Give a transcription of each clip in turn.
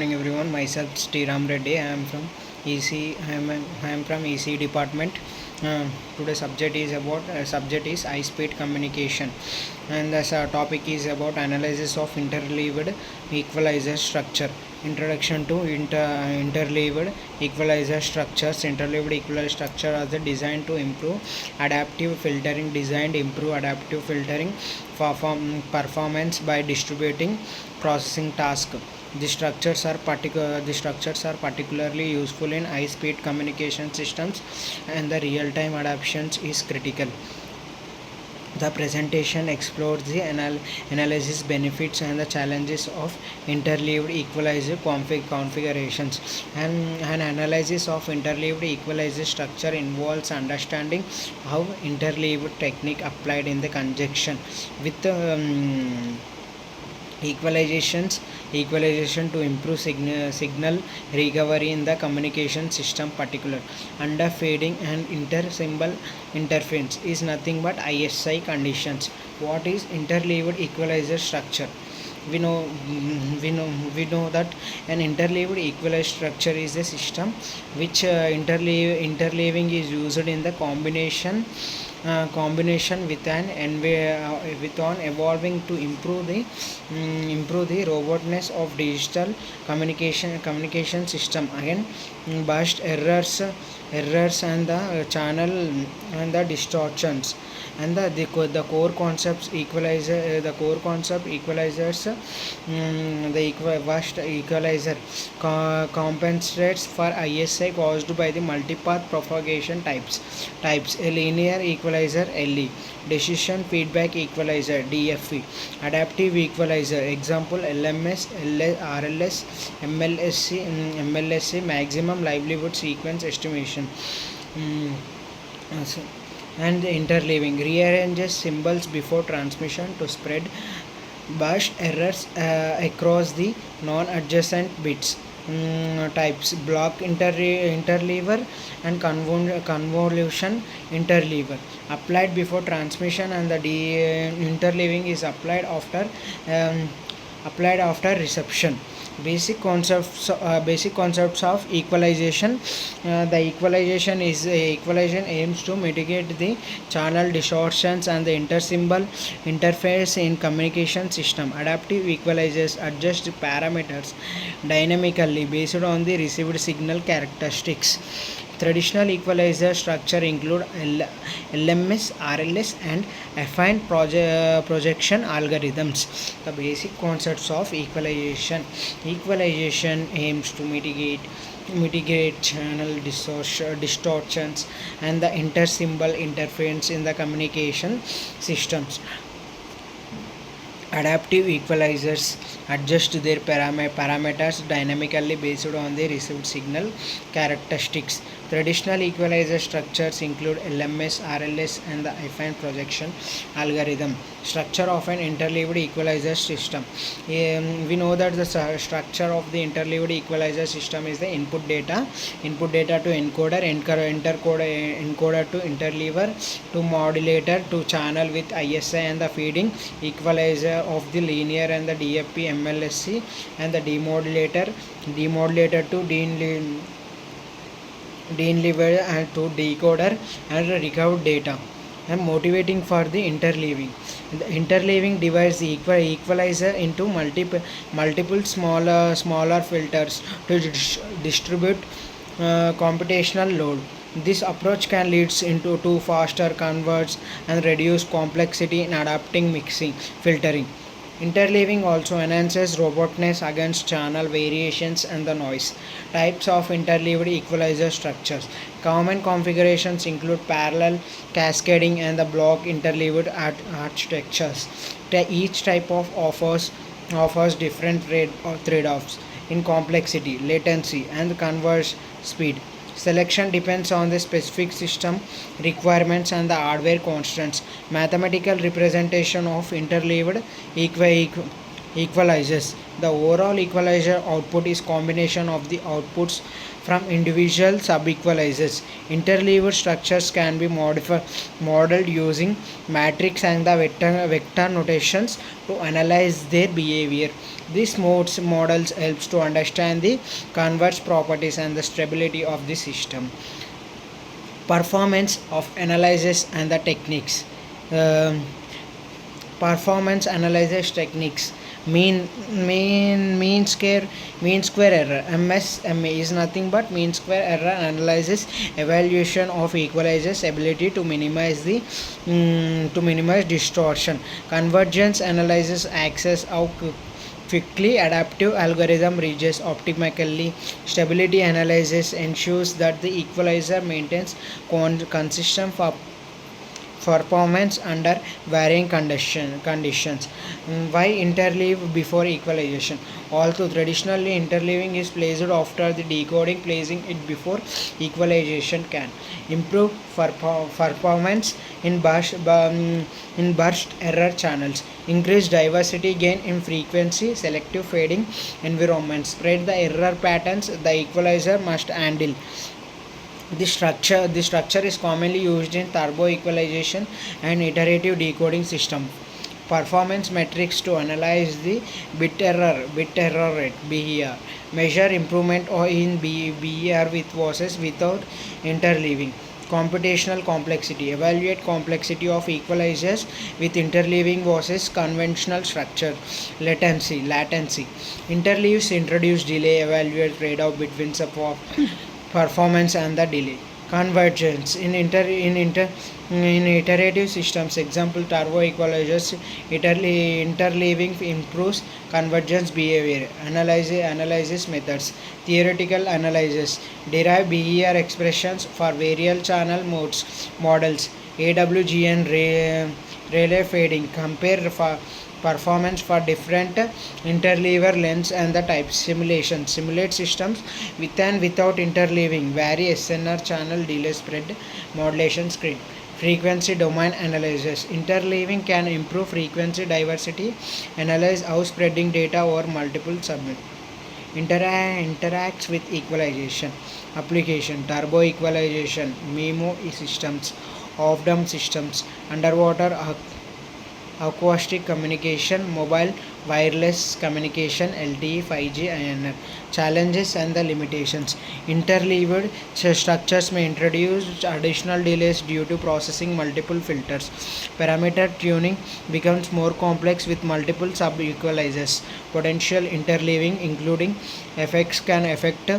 morning everyone. Myself Sriram Reddy. I am from EC. I am from EC department. Today subject is high speed communication, and this topic is about analysis of interleaved equalizer structure. Introduction to interleaved equalizer structures. Interleaved equalizer structure are designed to improve adaptive filtering. Performance by distributing processing task. The structures are particularly useful in high-speed communication systems, and the real-time adaptations is critical. The presentation explores the analysis benefits and the challenges of interleaved equalizer configurations. And an analysis of interleaved equalizer structure involves understanding how interleaved technique applied in the conjunction with equalization to improve signal recovery in the communication system. Particular under fading and intersymbol interference is nothing but ISI conditions. What is interleaved equalizer structure? We know that an interleaved equalizer structure is a system which interleaving is used in the combination with an evolving to improve the robustness of digital communication system. Again, burst errors and the channel and the distortions, and the core concepts equalizer the core concept equalizers. Burst equalizer compensates for ISI caused by the multipath propagation types. A linear equalizer LE, decision feedback equalizer DFE, adaptive equalizer example LMS, RLS, MLSC, maximum livelihood sequence estimation. And the interleaving rearranges symbols before transmission to spread burst errors across the non-adjacent bits. Types block interleaver and convolution interleaver applied before transmission, and the interleaving is applied after reception. Basic concepts of equalization. The equalization aims to mitigate the channel distortions and the intersymbol interface in communication system. Adaptive equalizers adjust the parameters dynamically based on the received signal characteristics. Traditional equalizer structure include LMS, RLS, and affine projection algorithms. The basic concepts of equalization. Equalization aims to mitigate channel distortions and the intersymbol interference in the communication systems. Adaptive equalizers adjust their parameters dynamically based on the received signal characteristics. Traditional equalizer structures include LMS, RLS, and the affine projection algorithm. Structure of an interleaved equalizer system. We know that the structure of the interleaved equalizer system is the input data to encoder, encoder to interleaver to modulator to channel with ISI, and the feeding equalizer of the linear and the DFP MLSC, and the demodulator to delivered and to decoder and recovered data. And motivating for the interleaving. The interleaving divides the equalizer into multiple smaller filters to distribute computational load. This approach can lead into to faster converts and reduce complexity in adapting mixing filtering. Interleaving also enhances robustness against channel variations and the noise. Types of interleaved equalizer structures. Common configurations include parallel, cascading, and the block interleaved architectures. Each type of offers different trade-offs in complexity, latency, and converge speed. Selection depends on the specific system requirements and the hardware constraints. Mathematical representation of interleaved Equalizers. The overall equalizer output is combination of the outputs from individual sub-equalizers. Interleaved structures can be modeled using matrix and the vector notations to analyze their behavior. These models helps to understand the convergence properties and the stability of the system. Performance of analysis and the techniques. Um, Performance analysis techniques. Mean square error, MSMA, is nothing but mean square error analysis evaluation of equalizers ability to minimize distortion. Convergence analysis access how quickly adaptive algorithm reaches optimally. Stability analysis ensures that the equalizer maintains consistent performance under varying conditions. Why interleave before equalization? Although traditionally interleaving is placed after the decoding, placing it before equalization can improve performance in burst error channels, increase diversity gain in frequency selective fading environments, spread the error patterns the equalizer must handle. The structure is commonly used in turbo equalization and iterative decoding system. Performance metrics to analyze the bit error rate (BER). Measure improvement or in BER with versus without interleaving. Computational complexity. Evaluate complexity of equalizers with interleaving versus conventional structure. Latency. Interleaves introduce delay. Evaluate trade-off between support performance and the delay. Convergence in iterative systems. Example: turbo equalizers. Interleaving improves convergence behavior. Analysis methods. Theoretical analysis. Derive BER expressions for variable channel models. AWGN Rayleigh fading. Compare performance for different interleaver lengths and the types. Simulate systems with and without interleaving. Vary SNR channel delay spread modulation screen. Frequency domain analysis. Interleaving can improve frequency diversity. Analyze how spreading data over multiple subnets interacts with equalization. Application: turbo equalization, MIMO systems, off-dome systems, underwater acoustic communication, mobile wireless communication, LTE, 5G, INR. Challenges and the limitations. Interleaved structures may introduce additional delays due to processing multiple filters. Parameter tuning becomes more complex with multiple sub-equalizers. Potential interleaving, including effects, can affect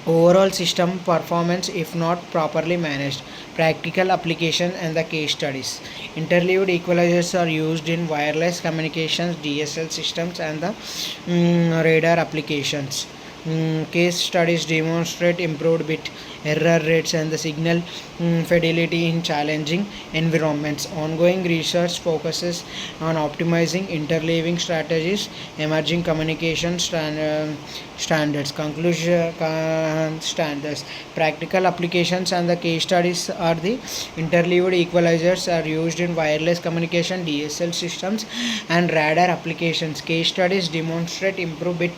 overall system performance if not properly managed. Practical application and the case studies. Interleaved equalizers are used in wireless communications, DSL systems, and the radar applications. Case studies demonstrate improved bit error rates and the signal fidelity in challenging environments. Ongoing research focuses on optimizing interleaving strategies, emerging communication standards. Conclusion standards. Practical applications and the case studies are the interleaved equalizers are used in wireless communication, DSL systems, and radar applications. Case studies demonstrate improved bit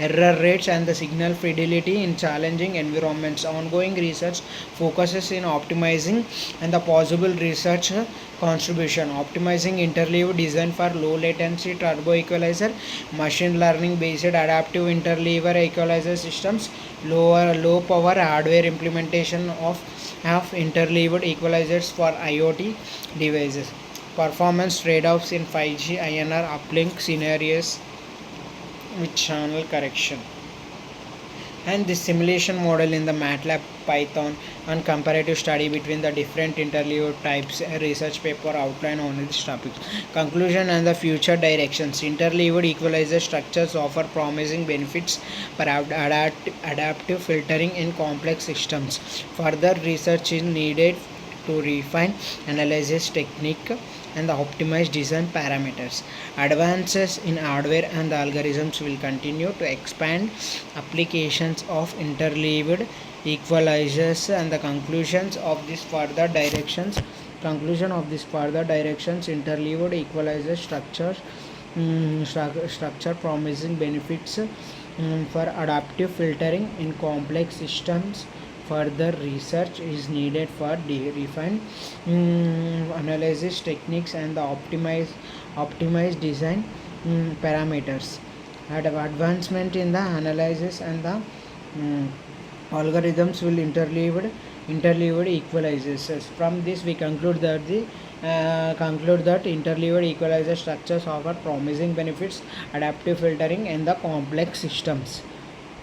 error rates and the signal fidelity in challenging environments. Ongoing research focuses in optimizing and the possible research contribution. Optimizing interleaved design for low latency turbo equalizer, machine learning based adaptive interleaver equalizer systems, low power hardware implementation of interleaved equalizers for IoT devices. Performance trade-offs in 5G INR uplink scenarios with channel correction. And this simulation model in the MATLAB, Python, and comparative study between the different interleaved types. A research paper outline on these topics. Conclusion and the future directions. Interleaved equalizer structures offer promising benefits for adaptive filtering in complex systems. Further research is needed to refine analysis technique and the optimized design parameters. Advances in hardware and the algorithms will continue to expand applications of interleaved equalizers. And the conclusion of this further directions, interleaved equalizer structures structure promising benefits for adaptive filtering in complex systems. Further research is needed for refined analysis techniques and the optimized design parameters. Advancement in the analysis and the algorithms will interleaved equalizers. From this, we conclude that interleaved equalizer structures offer promising benefits, adaptive filtering, and the complex systems.